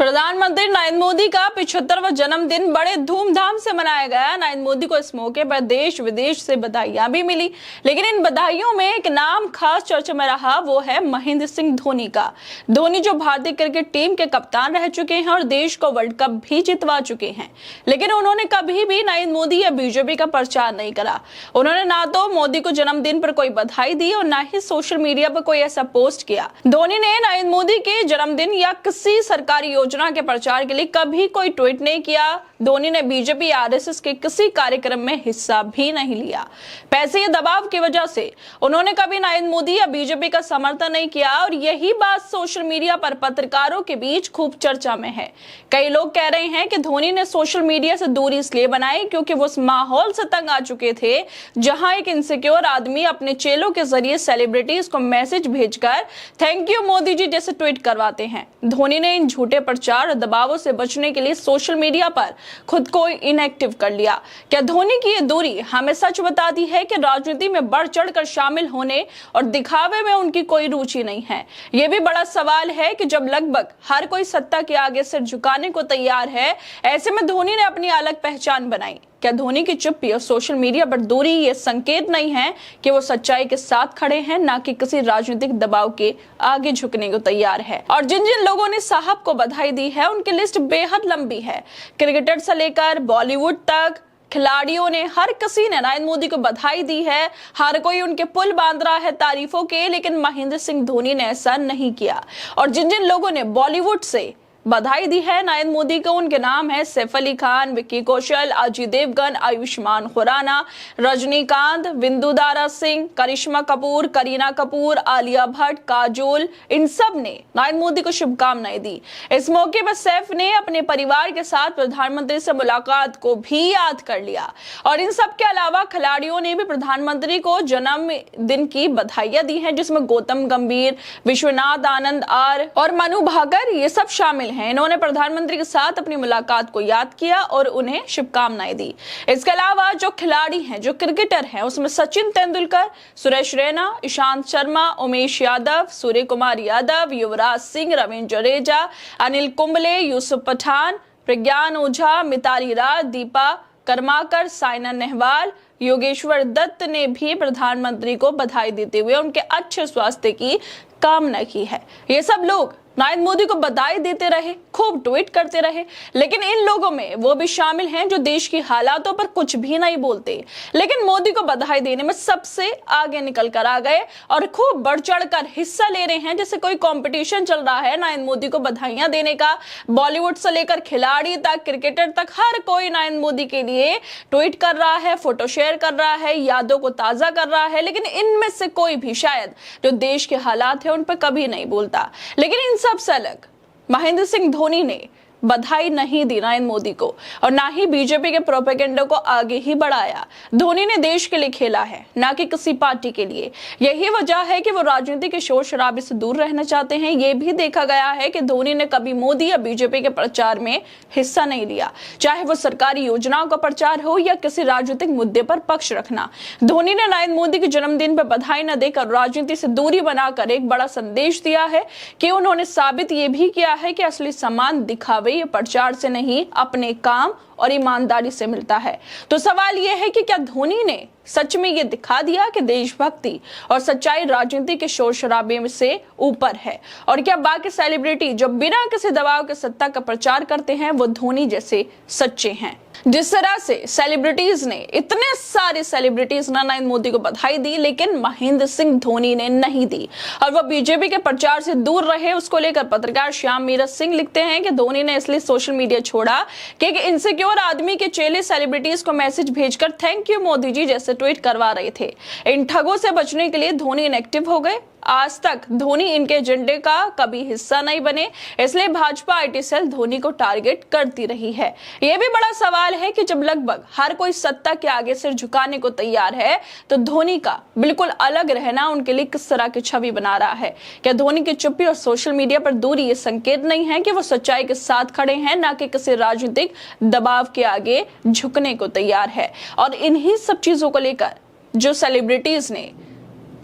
प्रधानमंत्री नरेंद्र मोदी का 75वां जन्मदिन बड़े धूमधाम से मनाया गया। नरेंद्र मोदी को इस मौके पर देश विदेश से बधाइयां भी मिली, लेकिन इन बधाइयों में एक नाम खास चर्चा में रहा, वो है महेंद्र सिंह धोनी का। धोनी जो भारतीय क्रिकेट टीम के कप्तान रह चुके हैं और देश को वर्ल्ड कप भी जितवा चुके हैं, लेकिन उन्होंने कभी भी नरेंद्र मोदी या बीजेपी का प्रचार नहीं करा। उन्होंने ना तो मोदी को जन्मदिन पर कोई बधाई दी और ना ही सोशल मीडिया पर कोई ऐसा पोस्ट किया। धोनी ने नरेंद्र मोदी के जन्मदिन या किसी सरकारी योजना के प्रचार के लिए कभी कोई ट्वीट नहीं किया। धोनी ने बीजेपी या आरएसएस के किसी कार्यक्रम में हिस्सा भी नहीं लिया। पैसे या दबाव की वजह से उन्होंने कभी नरेंद्र मोदी या बीजेपी का समर्थन नहीं किया और यही बात सोशल मीडिया पर पत्रकारों के बीच खूब चर्चा में है। कई लोग कह रहे हैं कि धोनी ने सोशल मीडिया से दूरी इसलिए बनाई क्योंकि वो उस माहौल से तंग आ चुके थे जहां एक इनसिक्योर आदमी अपने चेलों के जरिए सेलिब्रिटीज को मैसेज भेजकर थैंक यू मोदी जी जैसे ट्वीट करवाते हैं। धोनी ने इन झूठे प्रचार और दबावों से बचने के लिए सोशल मीडिया पर खुद को इनएक्टिव कर लिया। क्या धोनी की ये दूरी हमें सच बताती है कि राजनीति में बढ़ चढ़कर शामिल होने और दिखावे में उनकी कोई रुचि नहीं है? यह भी बड़ा सवाल है कि जब लगभग हर कोई सत्ता के आगे सिर झुकाने को तैयार है, ऐसे में धोनी ने अपनी अलग पहचान बनाई। क्या धोनी की चुप्पी और सोशल मीडिया पर दूरी ये संकेत नहीं है कि वो सच्चाई के साथ खड़े हैं, ना कि किसी राजनीतिक दबाव के आगे झुकने को तैयार है? और जिन जिन लोगों ने साहब को बधाई दी है उनकी लिस्ट बेहद लंबी है। क्रिकेटर से लेकर बॉलीवुड तक खिलाड़ियों ने, हर किसी ने नरेंद्र मोदी को बधाई दी है। हर कोई उनके पुल बांध रहा है तारीफों के, लेकिन महेंद्र सिंह धोनी ने ऐसा नहीं किया। और जिन जिन लोगों ने बॉलीवुड से बधाई दी है नरेंद्र मोदी को, उनके नाम है सैफ अली खान, विक्की कौशल, अजय देवगन, आयुष्मान खुराना, रजनीकांत, बिंदु दारा सिंह, करिश्मा कपूर, करीना कपूर, आलिया भट्ट, काजोल। इन सब ने नरेंद्र मोदी को शुभकामनाएं दी। इस मौके पर सैफ ने अपने परिवार के साथ प्रधानमंत्री से मुलाकात को भी याद कर लिया। और इन सब के अलावा खिलाड़ियों ने भी प्रधानमंत्री को जन्मदिन की बधाइयां दी हैं, जिसमें गौतम गंभीर, विश्वनाथ आनंद आर और मनु भाकर ये सब शामिल हैं। इन्होंने प्रधानमंत्री के साथ अपनी मुलाकात को याद किया और उन्हें शुभकामनाएं दी। इसके अलावा जो खिलाड़ी हैं, जो क्रिकेटर हैं, उसमें सचिन तेंदुलकर, सुरेश रैना, ईशांत शर्मा, उमेश यादव, सूर्य कुमार यादव, युवराज सिंह, रविंद्र जडेजा, अनिल कुंबले, यूसुफ पठान, प्रज्ञान ओझा, मिताली राज, दीपा कर्माकर, साइना नेहवाल, योगेश्वर दत्त ने भी प्रधानमंत्री को बधाई देते हुए उनके अच्छे स्वास्थ्य की कामना की है। ये सब लोग नरेंद्र मोदी को बधाई देते रहे, खूब ट्वीट करते रहे, लेकिन इन लोगों में वो भी शामिल हैं जो देश की हालातों पर कुछ भी नहीं बोलते, लेकिन मोदी को बधाई देने में सबसे आगे निकल कर आ गए और खूब बढ़ चढ़कर हिस्सा ले रहे हैं, जैसे कोई कंपटीशन चल रहा है नरेंद्र मोदी को बधाइयां देने का। बॉलीवुड से लेकर खिलाड़ी तक, क्रिकेटर तक, हर कोई नरेंद्र मोदी के लिए ट्वीट कर रहा है, फोटो शेयर कर रहा है, यादों को ताजा कर रहा है, लेकिन इनमें से कोई भी शायद जो देश के हालात है उन पर कभी नहीं बोलता। लेकिन इन सबसे अलग महेंद्र सिंह धोनी ने बधाई नहीं दी नरेंद्र मोदी को और ना ही बीजेपी के प्रोपेगेंडा को आगे ही बढ़ाया। धोनी ने देश के लिए खेला है, ना कि किसी पार्टी के लिए। यही वजह है कि वो राजनीति के शोर शराबे से दूर रहना चाहते हैं। ये भी देखा गया है कि धोनी ने कभी मोदी या बीजेपी के प्रचार में हिस्सा नहीं लिया, चाहे वो सरकारी योजनाओं का प्रचार हो या किसी राजनीतिक मुद्दे पर पक्ष रखना। धोनी ने नरेंद्र मोदी के जन्मदिन पर बधाई न देकर राजनीति से दूरी बनाकर एक बड़ा संदेश दिया है कि उन्होंने साबित ये भी किया है कि असली सम्मान दिखावे ये प्रचार से नहीं, अपने काम और ईमानदारी से मिलता है। तो सवाल यह है कि क्या धोनी ने सच में ये दिखा दिया कि देशभक्ति और सच्चाई राजनीति के शोर शराबे से ऊपर है? और क्या बाकी सेलिब्रिटी जो बिना किसी दबाव के सत्ता का प्रचार करते हैं वो धोनी जैसे सच्चे हैं? जिस तरह से सेलिब्रिटीज ने, इतने सारे सेलिब्रिटीज ने नरेंद्र मोदी को बधाई दी, लेकिन महेंद्र सिंह धोनी ने नहीं दी और वो बीजेपी के प्रचार से दूर रहे, उसको लेकर पत्रकार श्याम मीरा सिंह लिखते हैं कि धोनी ने इसलिए सोशल मीडिया छोड़ा कि एक इनसिक्योर आदमी के चेले सेलिब्रिटीज को मैसेज भेजकर थैंक यू मोदी जी जैसे ट्वीट करवा रहे थे। इन ठगों से बचने के लिए धोनी इनएक्टिव हो गए। आज तक धोनी इनके एजेंडे का कभी हिस्सा नहीं बने, इसलिए भाजपा आईटी सेल धोनी को टारगेट करती रही है। यह भी बड़ा सवाल है कि जब लगभग हर कोई सत्ता के आगे सिर झुकाने को तैयार है, तो धोनी का बिल्कुल अलग रहना उनके लिए किस तरह की छवि बना रहा है? क्या धोनी की चुप्पी और सोशल मीडिया पर दूरी ये संकेत नहीं है कि वो सच्चाई के साथ खड़े हैं, ना कि किसी राजनीतिक दबाव के आगे झुकने को तैयार है? और इन्हीं सब चीजों को लेकर जो सेलिब्रिटीज ने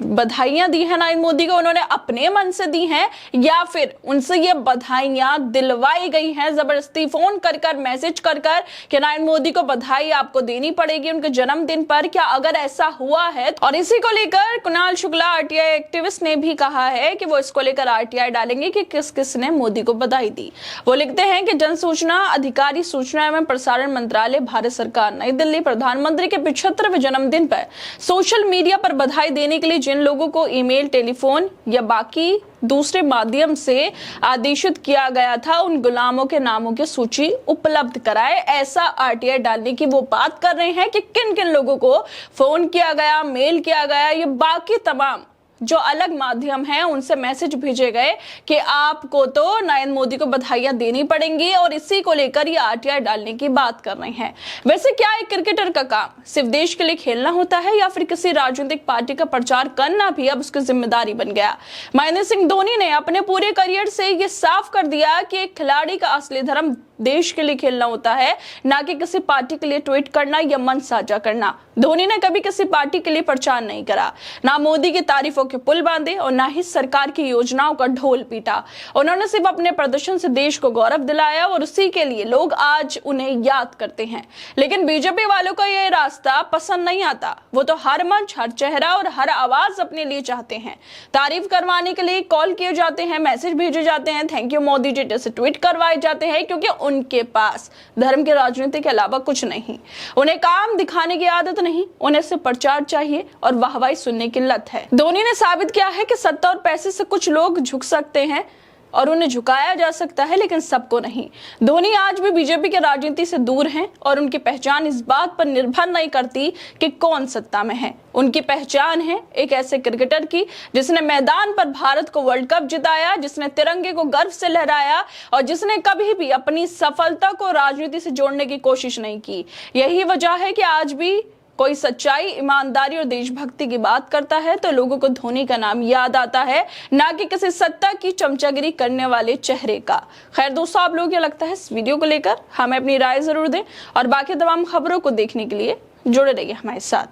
बधाइयां दी हैं नरेंद्र मोदी को, उन्होंने अपने मन से दी हैं या फिर उनसे ये बधाइयां दिलवाई गई हैं जबरदस्ती फोन कर कर मैसेज कर कर कि नरेंद्र मोदी को बधाई आपको देनी पड़ेगी उनके जन्मदिन पर? क्या अगर ऐसा हुआ है, और इसी को लेकर कुणाल शुक्ला आरटीआई एक्टिविस्ट ने भी कहा है कि वो इसको लेकर आरटीआई डालेंगे कि किस किस ने मोदी को बधाई दी। वो लिखते हैं कि जन सूचना अधिकारी, सूचना एवं प्रसारण मंत्रालय, भारत सरकार, नई दिल्ली, प्रधानमंत्री के 75वें जन्मदिन पर सोशल मीडिया पर बधाई देने के लिए जिन लोगों को ईमेल, टेलीफोन या बाकी दूसरे माध्यम से आदेशित किया गया था, उन गुलामों के नामों की सूची उपलब्ध कराए। ऐसा आरटीआई डालने की वो बात कर रहे हैं कि किन किन लोगों को फोन किया गया, मेल किया गया, ये बाकी तमाम जो अलग माध्यम हैं उनसे मैसेज भेजे गए कि आपको तो नरेंद्र मोदी को बधाइयां देनी पड़ेंगी, और इसी को लेकर ये आरटीआई डालने की बात कर रहे हैं। वैसे क्या एक क्रिकेटर का काम सिर्फ देश के लिए खेलना होता है, या फिर किसी राजनीतिक पार्टी का प्रचार करना भी अब उसकी जिम्मेदारी बन गया? महेंद्र सिंह धोनी ने अपने पूरे करियर से ये साफ कर दिया कि एक खिलाड़ी का असली धर्म देश के लिए खेलना होता है, ना कि किसी पार्टी के लिए ट्वीट करना या मन साझा करना। धोनी ने कभी किसी पार्टी के लिए प्रचार नहीं करा, ना मोदी की तारीफों के पुल बांधे और ना ही सरकार की योजनाओं का ढोल पीटा। उन्होंने सिर्फ अपने प्रदर्शन से देश को गौरव दिलाया और उसी के लिए लोग आज उन्हें याद करते हैं। लेकिन बीजेपी वालों को यह रास्ता पसंद नहीं आता। वो तो हर मंच, हर चेहरा और हर आवाज अपने लिए चाहते हैं। तारीफ करवाने के लिए कॉल किए जाते हैं, मैसेज भेजे जाते हैं, थैंक यू मोदी जी जैसे ट्वीट करवाए जाते हैं, क्योंकि उनके पास धर्म की राजनीति के अलावा कुछ नहीं। उन्हें काम दिखाने की आदत नहीं, उन्हें सिर्फ प्रचार चाहिए और वाहवाही सुनने की लत है। धोनी ने साबित किया है कि सत्ता और पैसे से कुछ लोग झुक सकते हैं और उन्हें झुकाया जा सकता है, लेकिन सबको नहीं। धोनी आज भी बीजेपी के राजनीति से दूर हैं और उनकी पहचान इस बात पर निर्भर नहीं करती कि कौन सत्ता में है। उनकी पहचान है एक ऐसे क्रिकेटर की जिसने मैदान पर भारत को वर्ल्ड कप जिताया, जिसने तिरंगे को गर्व से लहराया और जिसने कभी भी अपनी सफलता को राजनीति से जोड़ने की कोशिश नहीं की। यही वजह है कि आज भी कोई सच्चाई, ईमानदारी और देशभक्ति की बात करता है तो लोगों को धोनी का नाम याद आता है, ना कि किसी सत्ता की चमचागिरी करने वाले चेहरे का। खैर दोस्तों, आप लोगों को क्या लगता है इस वीडियो को लेकर? हमें अपनी राय जरूर दें और बाकी तमाम खबरों को देखने के लिए जुड़े रहिए हमारे साथ।